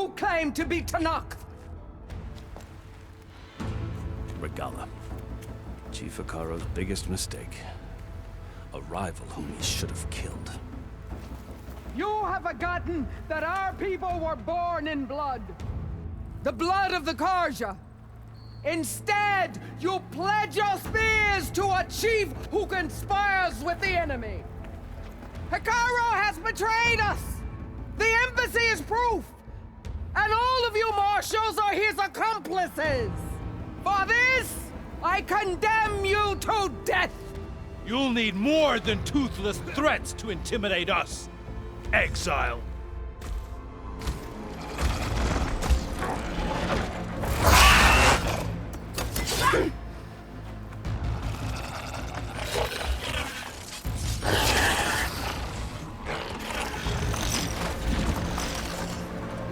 you claim to be Tanakh? Regala. Chief Hikaro's biggest mistake. A rival whom he should have killed. You have forgotten that our people were born in blood. The blood of the Karja. Instead, you pledge your spears to a chief who conspires with the enemy. Hikaro has betrayed us! The embassy is proof! And all of you marshals are his accomplices! For this, I condemn you to death! You'll need more than toothless threats to intimidate us, exile.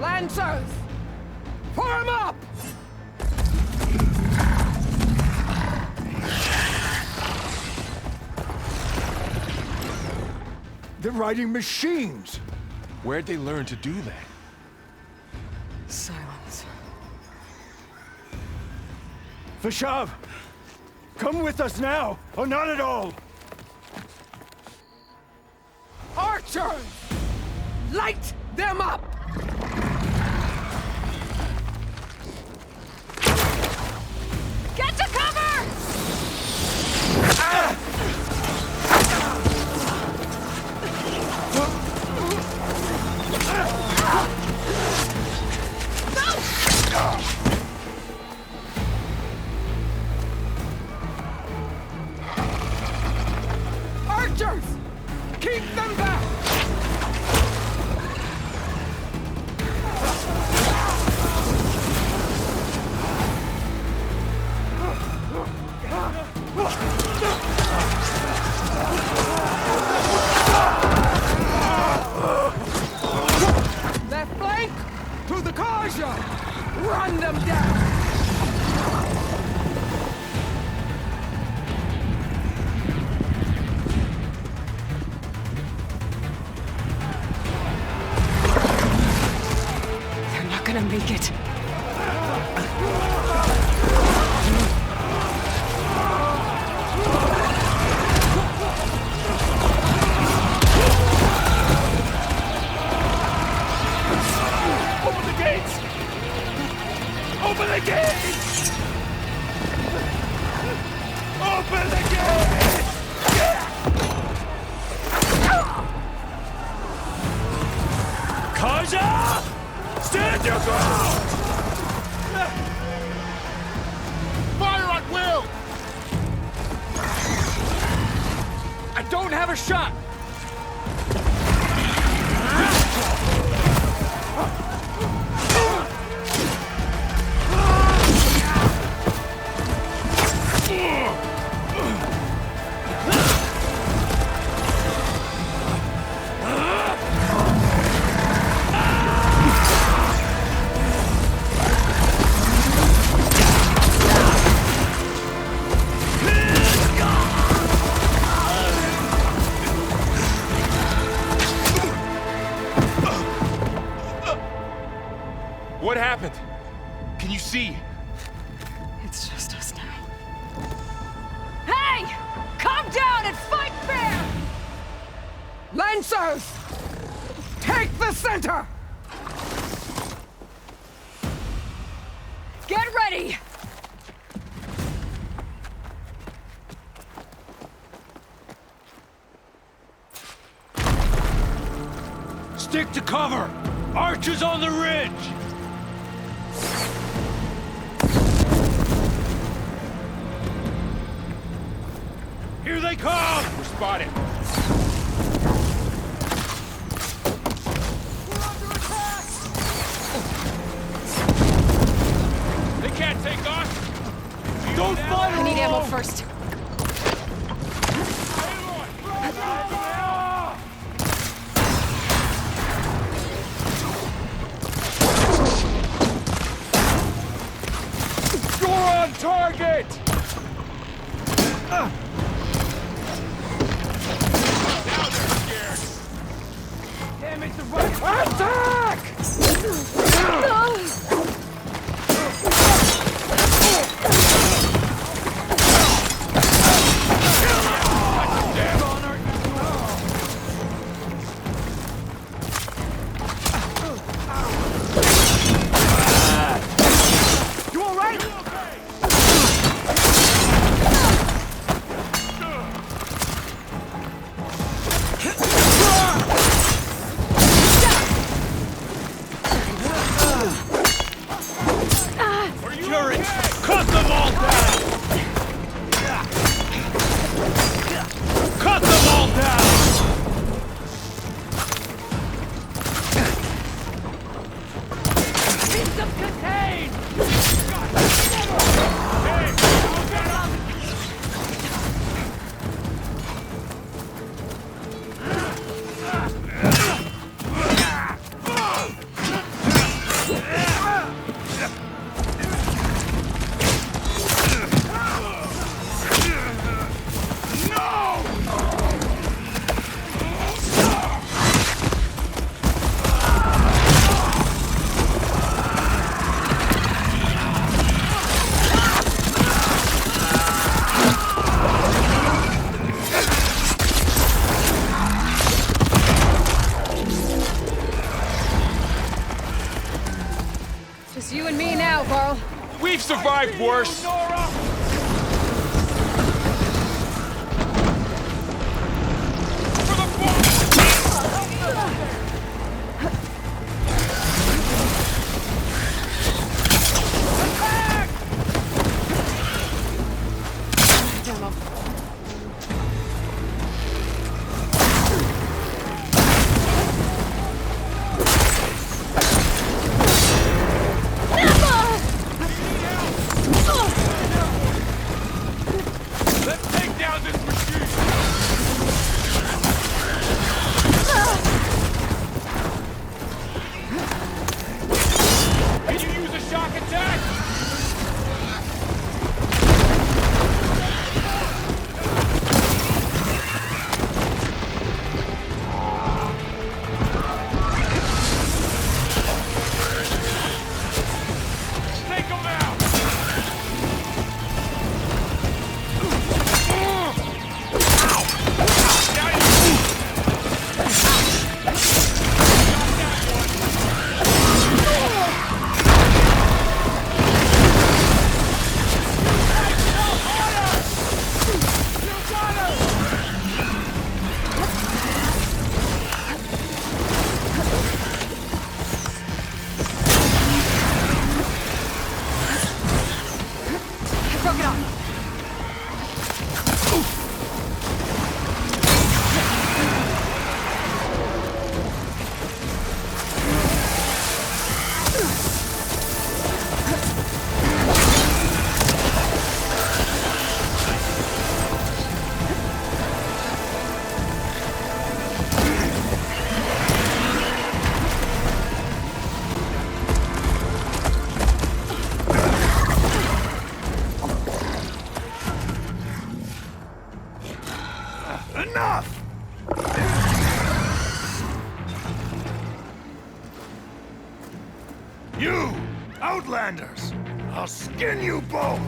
Lancers! Form up! They're riding machines! Where'd they learn to do that? Silence. Vashav! Come with us now, or not at all! Archers! Light them up! Get to cover! Archers! Keep them back! Left flank! To the Karja! Run them down! They're not gonna make it. Open the gates! Open the gates! Open the gates! Kaja! Stand your ground! Fire at will! I don't have a shot! What happened? Can you see? It's just us now. Hey! Calm down and fight fair! Lancers! Take the center! Get ready! Stick to cover! Archers on the ridge! Here they come! We're spotted. We're under attack! They can't take us! Don't fire! I need ammo first. You're on target! Now they're scared! Damn it, the right! Attack! Systems contained! Just you and me now, Carl. We've survived worse! Let's take down this machine! Can you use a shock attack? Take him out! Broke it off. Enough! You, Outlanders! I'll skin you both!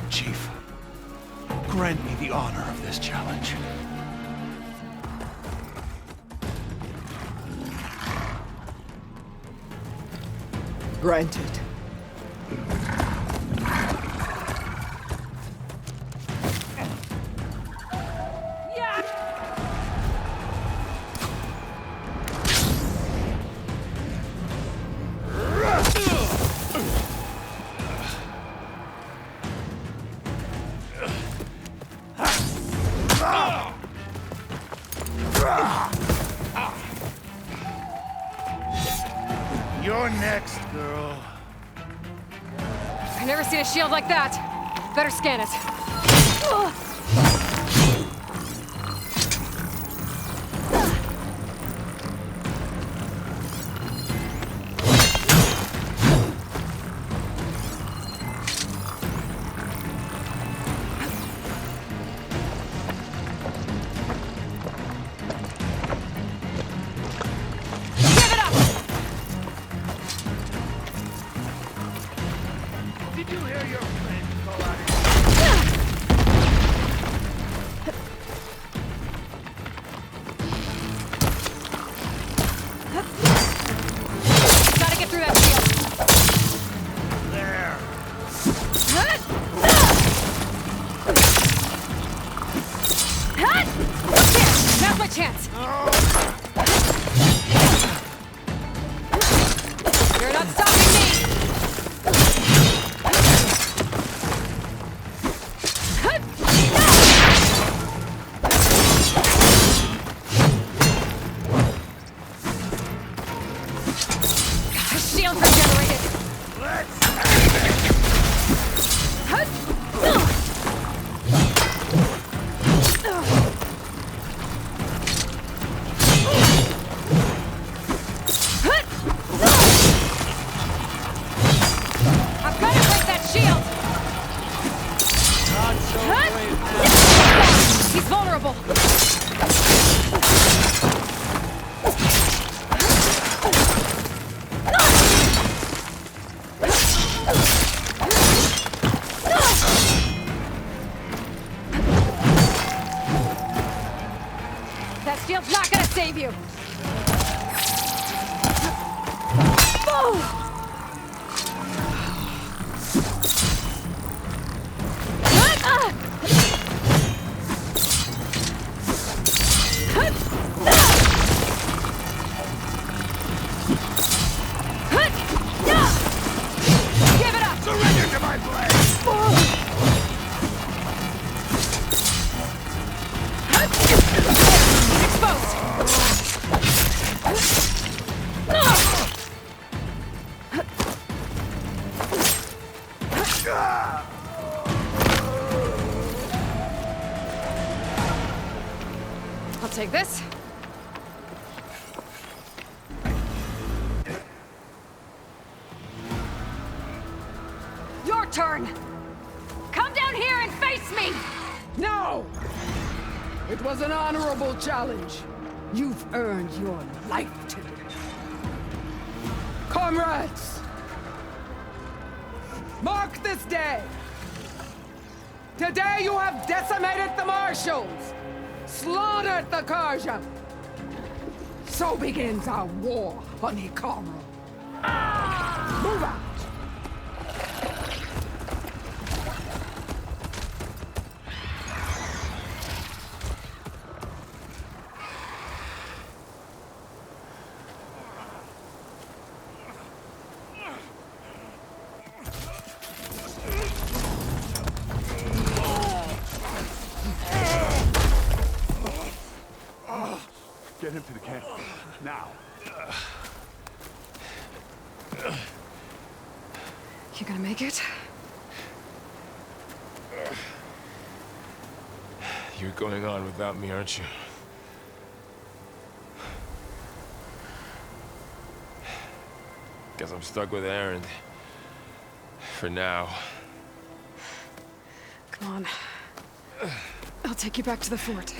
Chief, grant me the honor of this challenge. Granted. You're next, girl. I've never seen a shield like that. Better scan it. Give it up! Did you hear your friend call out? Gotta get through that shield. There. Okay, now's my chance. You're not stopping me. shields regenerated! I've got to break that shield! Not so brave. He's vulnerable! That shield's not gonna save you! Give it up! Surrender to my blade! Exposed! I'll take this. Your turn! Come down here and face me! No! It was an honorable challenge. You've earned your life today. Comrades! Mark this day! Today you have decimated the Marshals! Slaughtered the Karja! So begins our war on Hikaru. Move out! Get him to the camp. Now. You gonna make it? You're going on without me, aren't you? Guess I'm stuck with Aaron. For now. Come on. I'll take you back to the fort.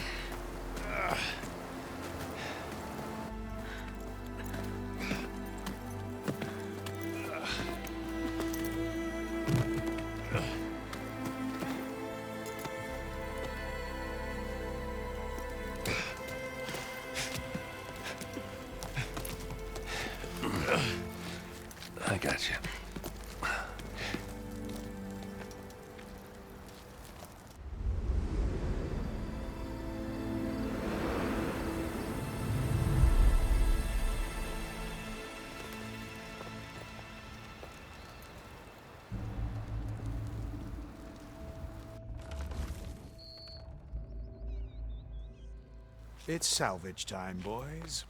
I got you. It's salvage time, boys.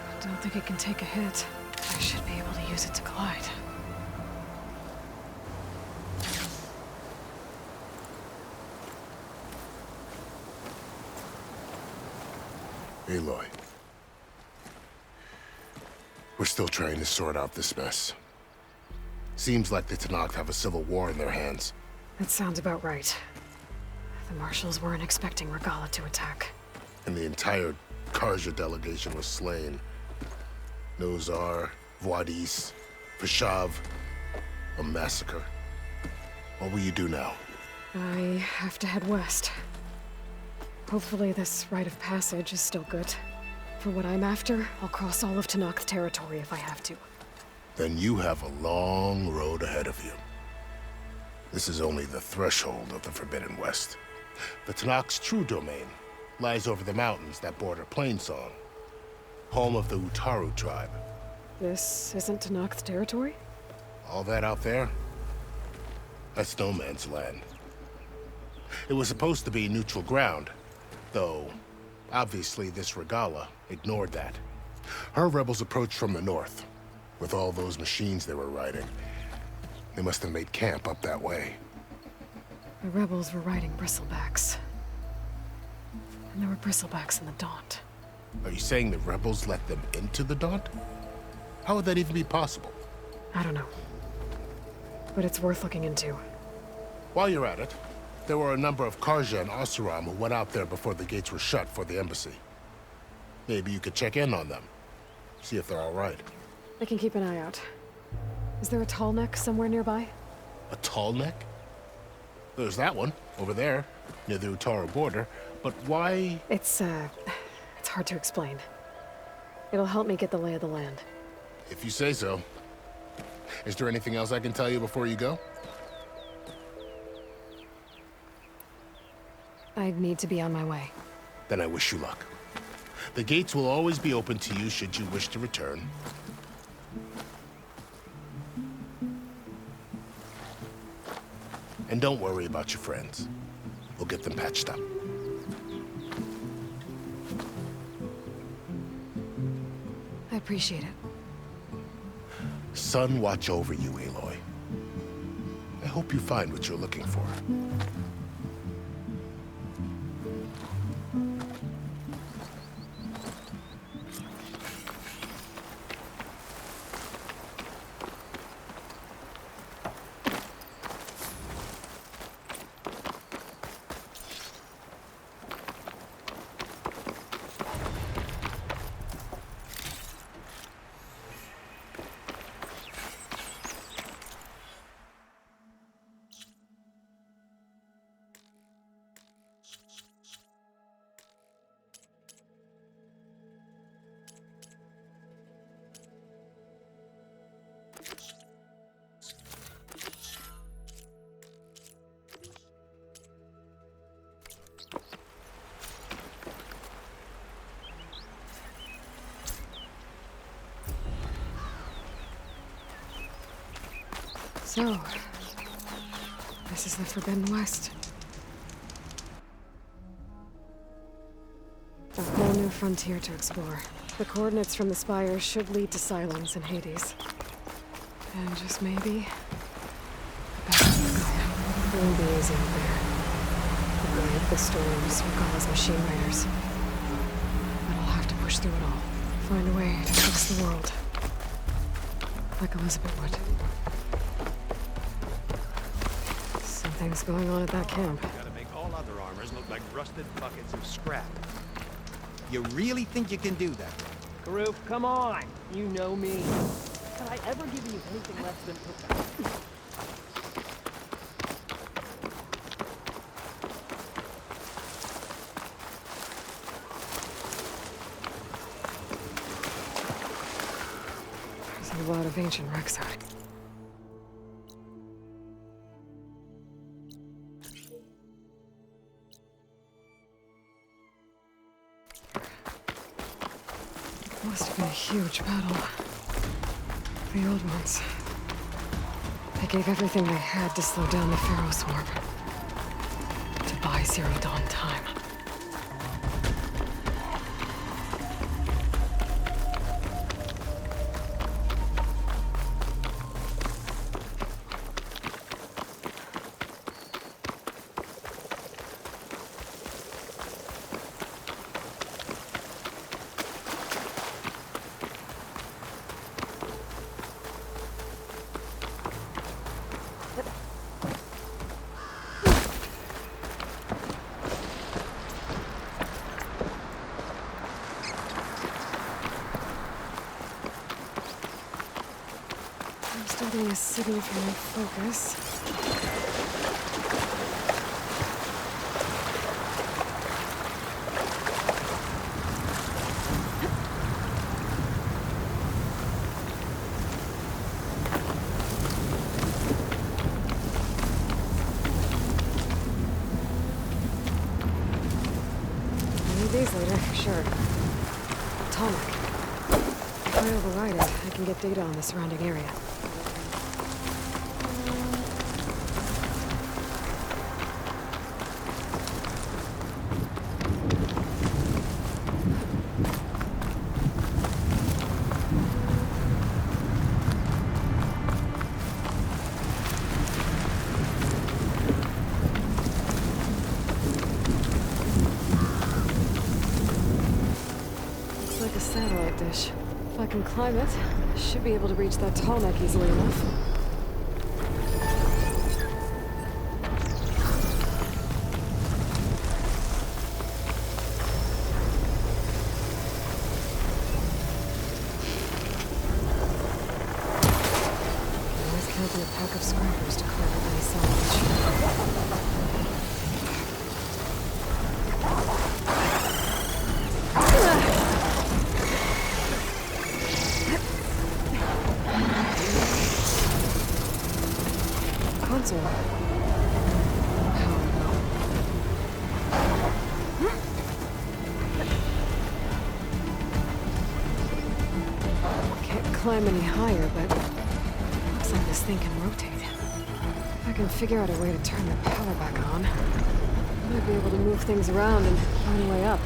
I don't think it can take a hit. I should be able to use it to glide. Aloy. We're still trying to sort out this mess. Seems like the Tenakth have a civil war in their hands. That sounds about right. The Marshals weren't expecting Regala to attack. And the entire Karja delegation was slain. Nozar, Voidis, Peshav. A massacre. What will you do now? I have to head west. Hopefully this rite of passage is still good. For what I'm after, I'll cross all of Tenakth territory if I have to. Then you have a long road ahead of you. This is only the threshold of the Forbidden West. The Tanakh's true domain lies over the mountains that border Plainsong, home of the Utaru tribe. This isn't Tanakh territory? All that out there, that's no man's land. It was supposed to be neutral ground, though obviously this Regala ignored that. Her rebels approached from the north, with all those machines they were riding. They must have made camp up that way. The rebels were riding bristlebacks. And there were bristlebacks in the Daunt. Are you saying the rebels let them into the Daunt? How would that even be possible? I don't know. But it's worth looking into. While you're at it, there were a number of Karja and Oseram who went out there before the gates were shut for the embassy. Maybe you could check in on them. See if they're all right. I can keep an eye out. Is there a tall neck somewhere nearby? A tall neck? There's that one, over there, near the Utaru border. But why? It's hard to explain. It'll help me get the lay of the land. If you say so. Is there anything else I can tell you before you go? I'd need to be on my way. Then I wish you luck. The gates will always be open to you should you wish to return. And don't worry about your friends. We'll get them patched up. I appreciate it. Sun watch over you, Aloy. I hope you find what you're looking for. So, this is the Forbidden West. A whole new frontier to explore. The coordinates from the spires should lead to Cylons and Hades. And just maybe, back to Regala. It won't be easy out there. The way of the storms, Regala's machine raiders. But I'll have to push through it all. Find a way to fix the world. Like Elizabeth would. Something's going on at that camp. Gotta make all other armors look like rusted buckets of scrap. You really think you can do that? Karuk, come on! You know me. Can I ever give you anything less than perfection? There's a lot of ancient wrecks out. Must have been a huge battle. The old ones. They gave everything they had to slow down the Pharaoh swarm. To buy Zero Dawn time. I'm starting a city for my focus. keys later, for sure. Atomic. If I override it, I can get data on the surrounding area. Like a satellite dish. If I can climb it, I should be able to reach that tall neck easily enough. Always counting a pack of scrappers to carve up any salvage. Console. Can't climb any higher, but looks like this thing can rotate. If I can figure out a way to turn the power back on, I might be able to move things around and find a way up.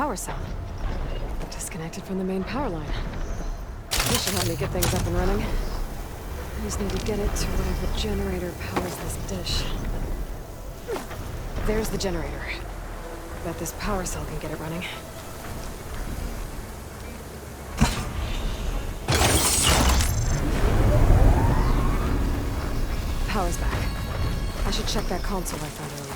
power cell. Disconnected from the main power line. This should help me get things up and running. I just need to get it to whatever generator powers this dish. There's the generator. Bet this power cell can get it running. Power's back. I should check that console I found earlier.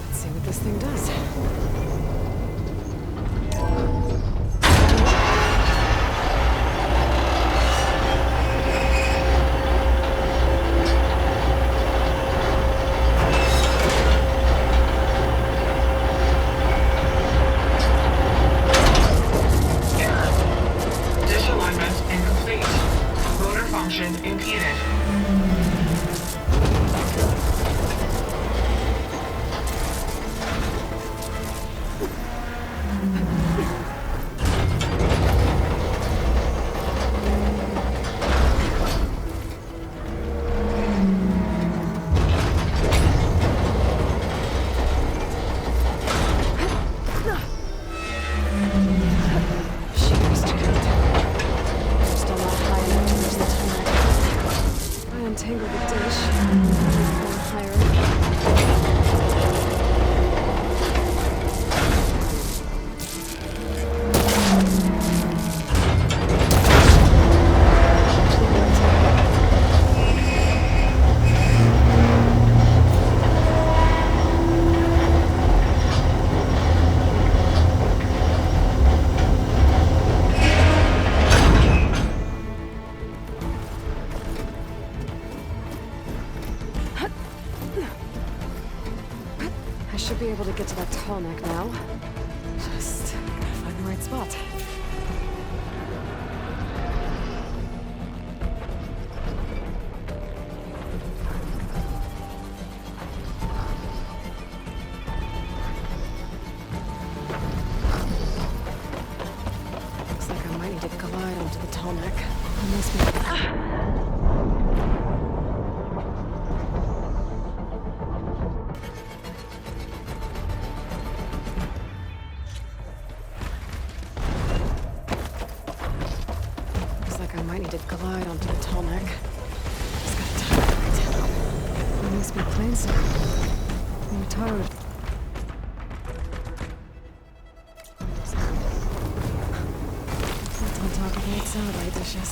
Let's see what this thing does. Untangle the dish. Higher. I should be able to get to that tall neck now. Just gotta find the right spot. Looks like I might need to glide onto the tall neck. I must be... I might need to glide onto the tall neck. Just gotta time it right. I must be playing some. I'm tired. It's on top of old salad dishes.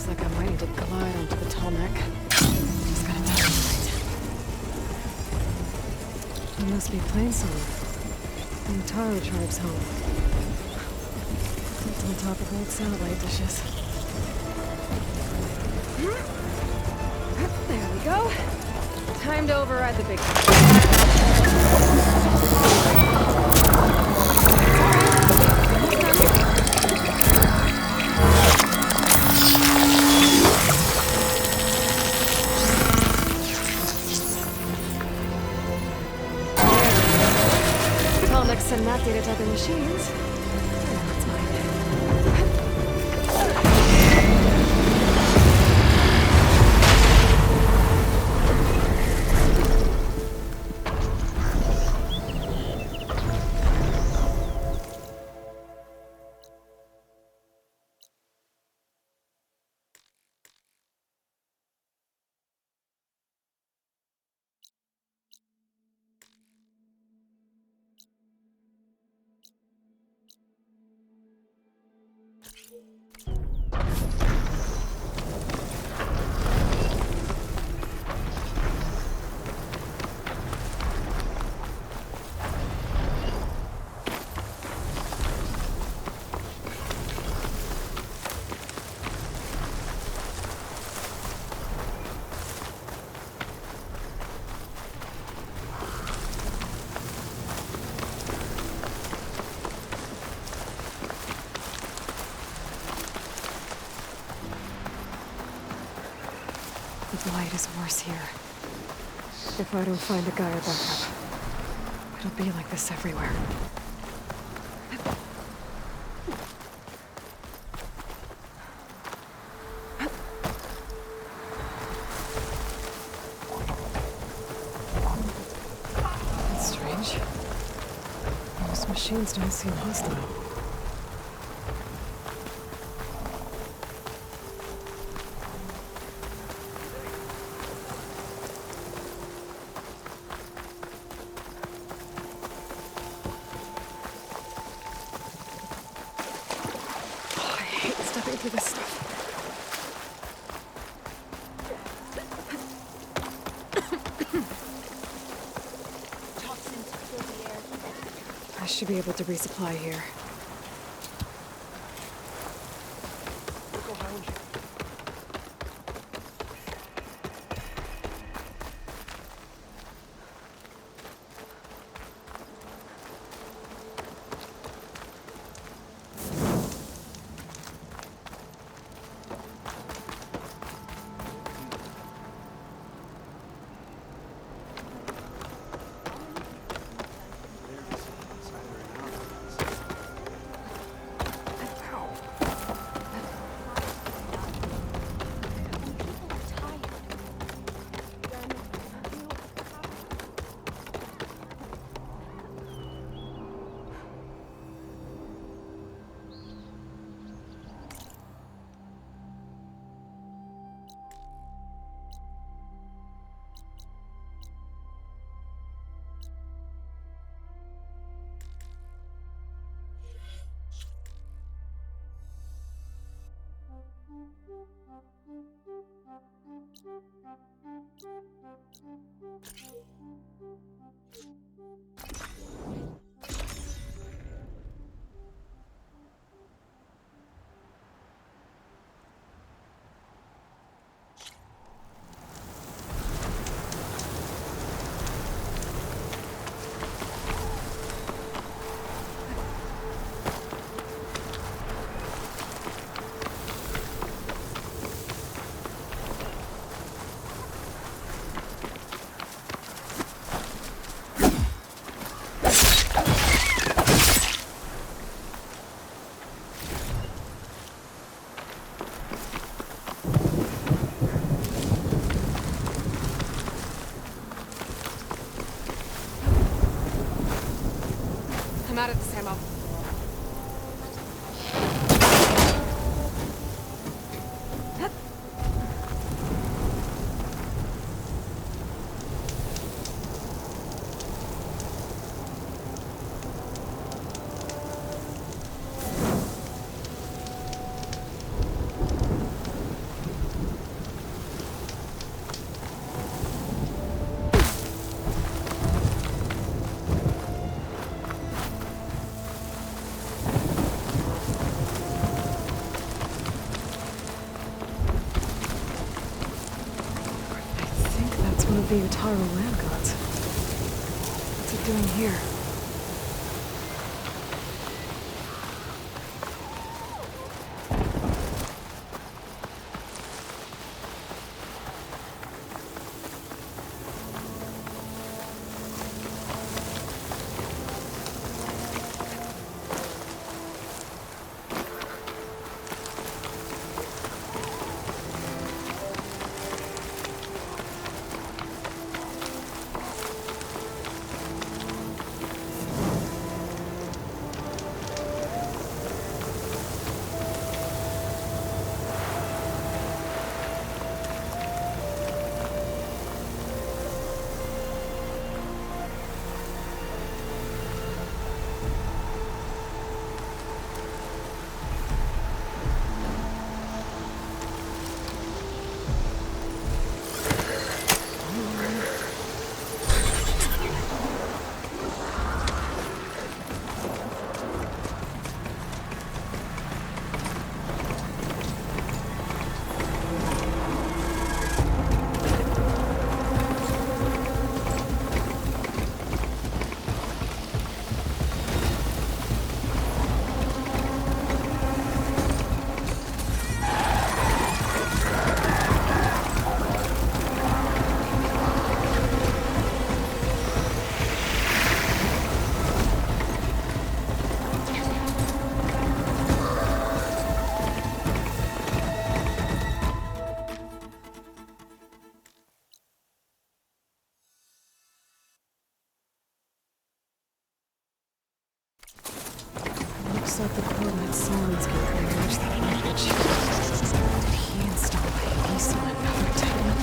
Like I might need to glide onto the tall neck. Just gotta time it right. I must be playing some. The entire tribe's home. It's on top of old salad dishes. There we go. Time to override the big and not data typing machines. That's mine. The light is worse here. If I don't find a Gaia backup, it'll be like this everywhere. That's strange. Most machines don't seem hostile. Through this stuff. I should be able to resupply here. I'm out of this ammo. One of the Utaro land gods. What's it doing here? Looks like the coordinate Silence can pretty much the wreckage. Did he install a Hades on another Titan?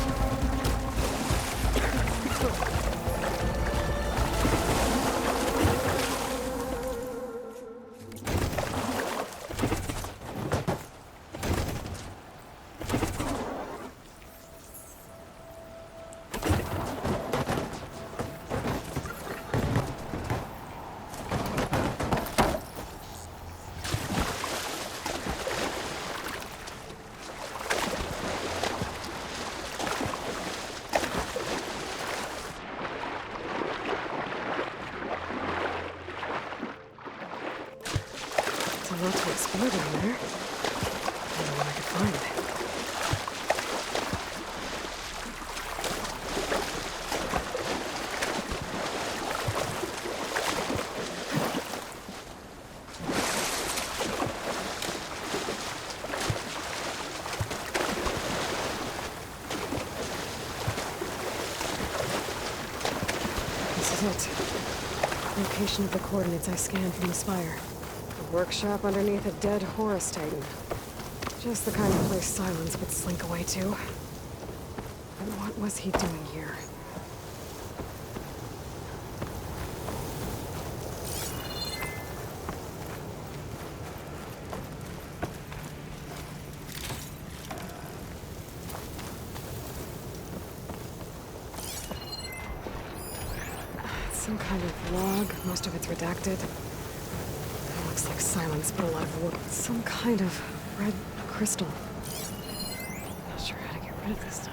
A lot to explore down there. I don't know what I could find. This is it. Location of the coordinates I scanned from the spire. Workshop underneath a dead Horus Titan. Just the kind of place Silence would slink away to. But what was he doing here? Some kind of log, most of it's redacted. Looks like Silence put a lot of wood. Some kind of red crystal. Not sure how to get rid of this stuff.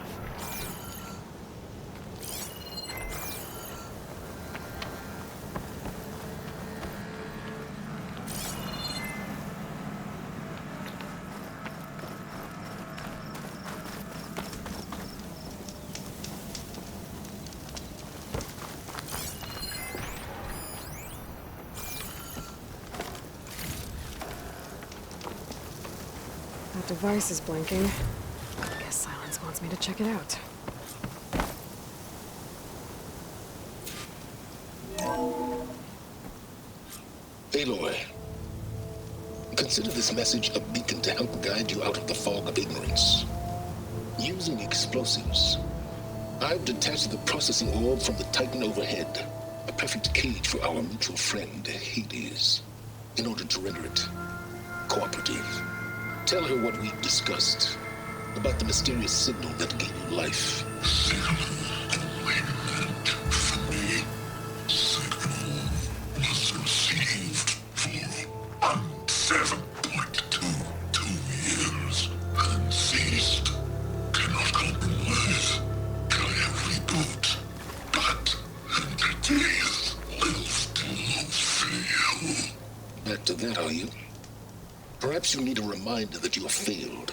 That device is blinking. I guess Silence wants me to check it out. Aloy, consider this message a beacon to help guide you out of the fog of ignorance. Using explosives, I've detached the processing orb from the Titan overhead, a perfect cage for our mutual friend, Hades, in order to render it cooperative. Tell her what we've discussed about the mysterious signal that gave you life. Signal awakened for me. Signal was received for 7.22 years and ceased. Cannot compromise. Can I reboot? But entities will still fail. Back to that, are you? Perhaps you need a reminder that you have failed.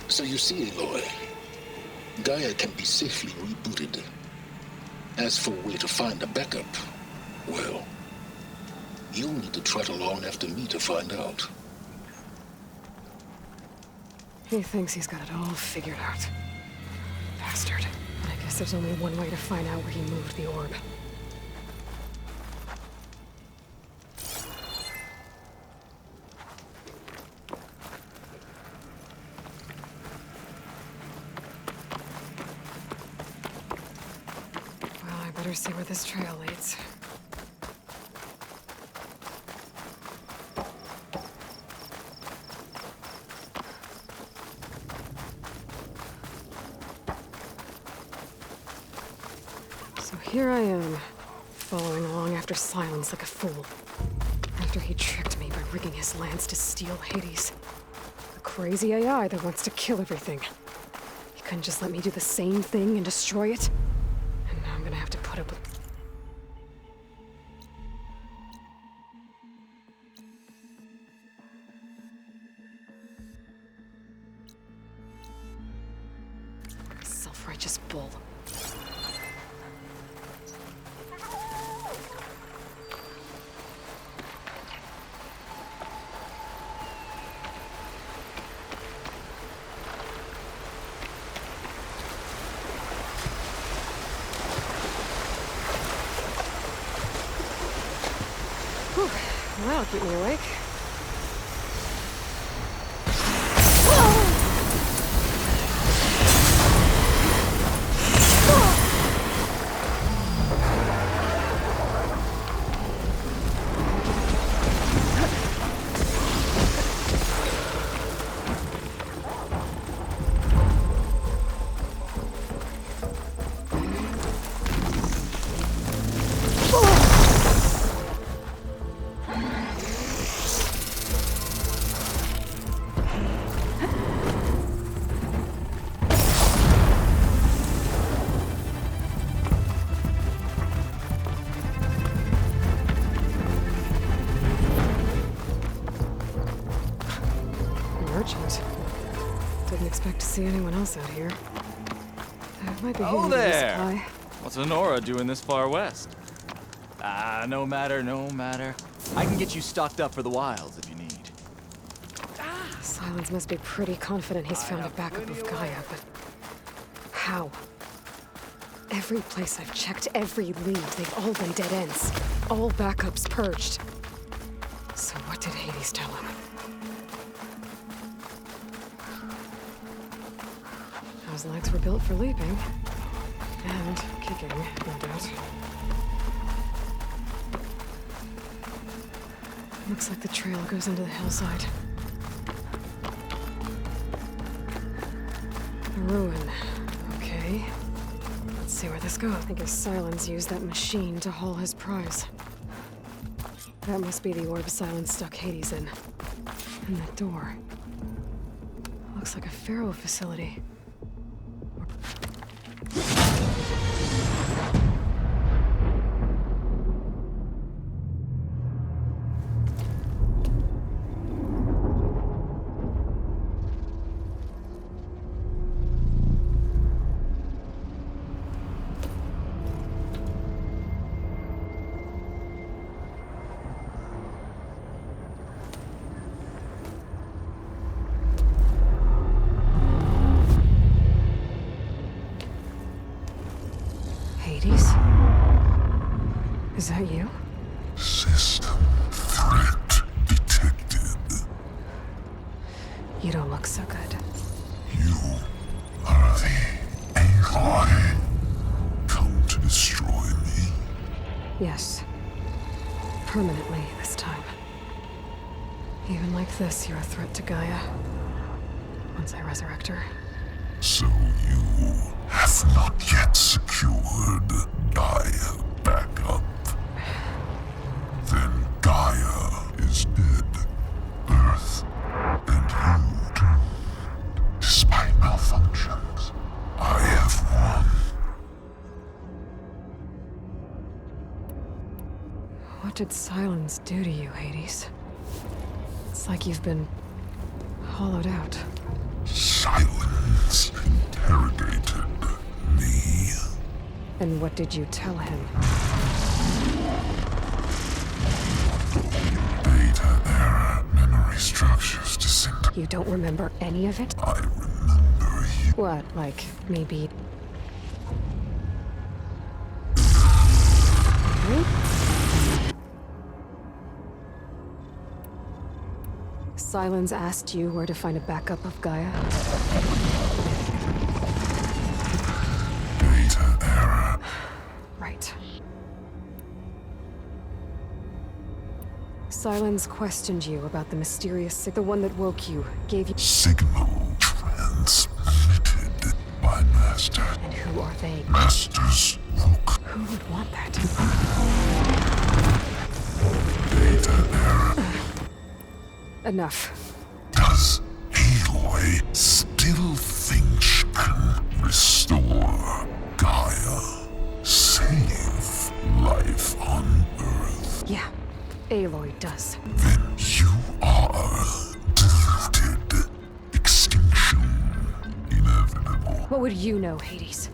So you see, Aloy, Gaia can be safely rebooted. As for where to find a backup, well, you'll need to trot along after me to find out. He thinks he's got it all figured out. Bastard. I guess there's only one way to find out where he moved the orb. Better see where this trail leads. So here I am, following along after Silence like a fool. After he tricked me by rigging his lance to steal Hades. A crazy AI that wants to kill everything. He couldn't just let me do the same thing and destroy it? And now I'm gonna have to put up with... Self-righteous bull. Whew, well, that'll keep me awake. urgent. Didn't expect to see anyone else out here. Might be Oh handy to there! supply. What's Honora doing this far west? No matter. I can get you stocked up for the wilds if you need. Silence must be pretty confident he's found a backup of Gaia, but how? Every place I've checked, every lead, they've all been dead ends. All backups purged. So what did Hades tell him? Those legs were built for leaping. And kicking, no doubt. Looks like the trail goes into the hillside. A ruin. Okay. Let's see where this goes. I guess Silence used that machine to haul his prize. That must be the orb Silence stuck Hades in. And that door. Looks like a Pharaoh facility. Hades? Is that you? System threat detected. You don't look so good. You are the Aloy. Come to destroy me. Yes. Permanently this time. Even like this, you're a threat to Gaia. Once I resurrect her. So you have not yet secured Gaia back up. Then Gaia is dead. Earth and you doomed. Despite malfunctions, I have won. What did Silence do to you, Hades? It's like you've been hollowed out. Silence interrogated me. And what did you tell him? Data error, memory structures disintegrate. You don't remember any of it? I remember you. What, like, maybe... Silence asked you where to find a backup of Gaia? Data error. Right. Silence questioned you about the mysterious the one that woke you, gave you... Signal transmitted by Master. And who are they? Masters look. Who would want that? Data error. Enough. Does Aloy still think she can restore Gaia? Save life on Earth? Yeah, Aloy does. Then you are deluded. Extinction inevitable. What would you know, Hades?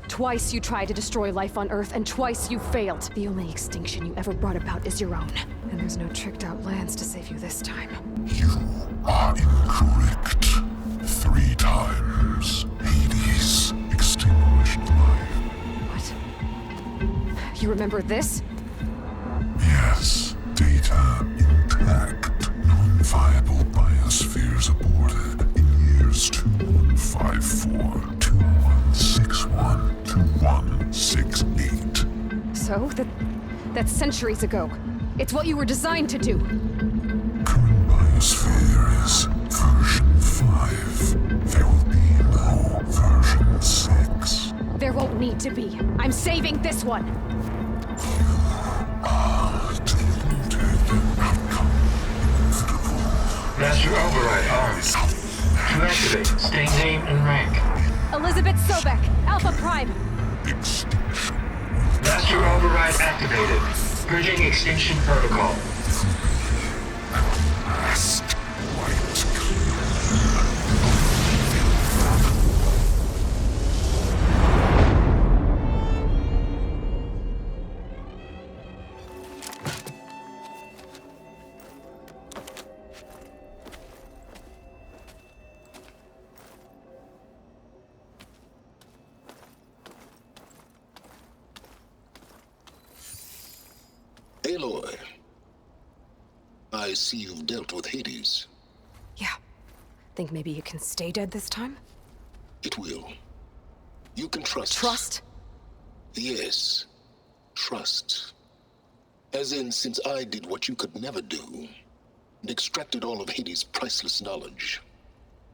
Twice you tried to destroy life on Earth, and twice you failed. The only extinction you ever brought about is your own. And there's no tricked-out plans to save you this time. You are incorrect. 3 times Hades extinguished life. What? You remember this? Yes. Data intact. Non-viable biospheres aborted in years 2154, 2161, 2168. So? That's centuries ago. It's what you were designed to do. Current biosphere is version 5. There will be no version 6. There won't need to be. I'm saving this one. You are deluded. Outcome inevitable. Master override armed. To activate, state name and rank. Elizabeth Sobek, Alpha Prime. Extinction. Master override activated. Purging extinction protocol. Last white clear. Aloy, I see you've dealt with Hades. Yeah. Think maybe you can stay dead this time? It will. You can trust. Trust? Yes. Trust. As in, since I did what you could never do, and extracted all of Hades' priceless knowledge,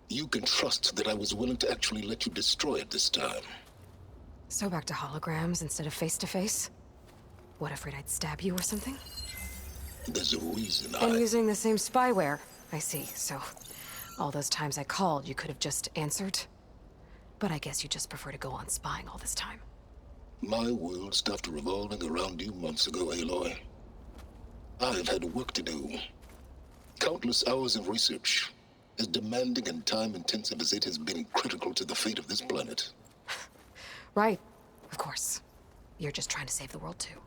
you can trust that I was willing to actually let you destroy it this time. So back to holograms instead of face-to-face? What, afraid I'd stab you or something? There's a reason And using the same spyware. I see, so all those times I called, you could have just answered? But I guess you just prefer to go on spying all this time. My world stopped revolving around you months ago, Aloy. I've had work to do. Countless hours of research, as demanding and time-intensive as it has been critical to the fate of this planet. Right, of course. You're just trying to save the world too.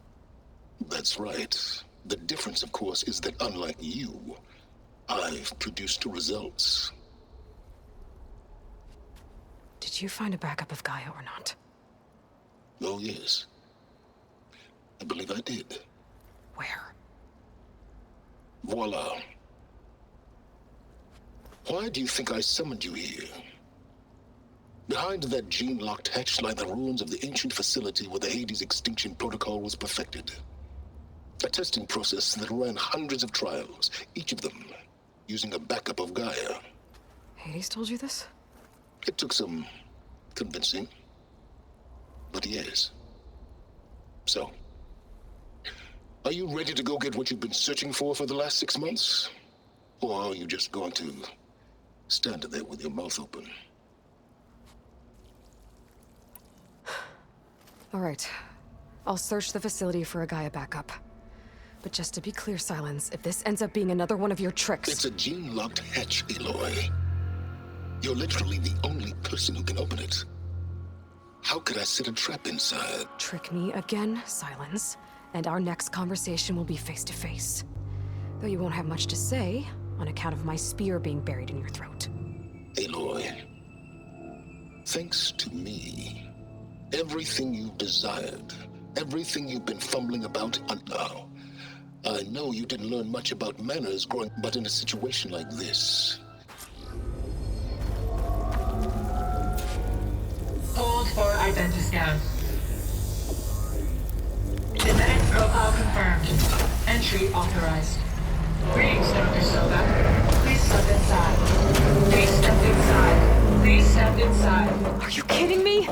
That's right. The difference, of course, is that unlike you, I've produced results. Did you find a backup of Gaia or not? Oh, yes. I believe I did. Where? Voila. Why do you think I summoned you here? Behind that gene-locked hatch lie the ruins of the ancient facility where the Hades extinction protocol was perfected. A testing process that ran hundreds of trials, each of them using a backup of Gaia. Hades told you this? It took some convincing, but yes. So, are you ready to go get what you've been searching for the last 6 months? Or are you just going to stand there with your mouth open? All right. I'll search the facility for a Gaia backup. But just to be clear, Silence, if this ends up being another one of your tricks... It's a gene-locked hatch, Aloy. You're literally the only person who can open it. How could I set a trap inside? Trick me again, Silence, and our next conversation will be face-to-face. Though you won't have much to say, on account of my spear being buried in your throat. Aloy, thanks to me, everything you've desired, everything you've been fumbling about now, I know you didn't learn much about manners growing, but in a situation like this... Hold for identiscan. Genetic profile confirmed. Entry authorized. Greetings, Dr. Soga. Please step inside. Please step inside. Please step inside. Are you kidding me?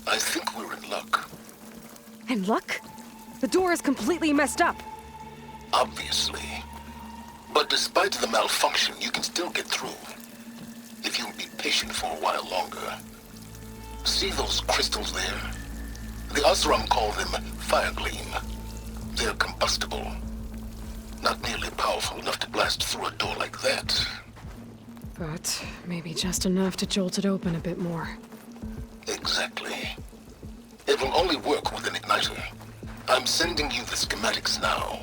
I think we're in luck. In luck? The door is completely messed up. Obviously. But despite the malfunction, you can still get through. If you'll be patient for a while longer. See those crystals there? The Osram call them fire gleam. They're combustible. Not nearly powerful enough to blast through a door like that. But maybe just enough to jolt it open a bit more. Exactly. It will only work with an igniter. I'm sending you the schematics now.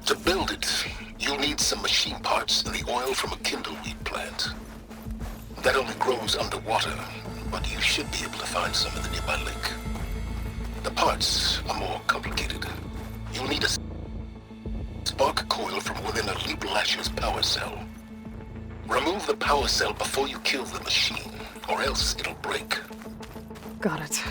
To build it, you'll need some machine parts and the oil from a kindleweed plant. That only grows underwater, but you should be able to find some in the nearby lake. The parts are more complicated. You'll need a spark coil from within a Leap Lasher's power cell. Remove the power cell before you kill the machine, or else it'll break. Got it.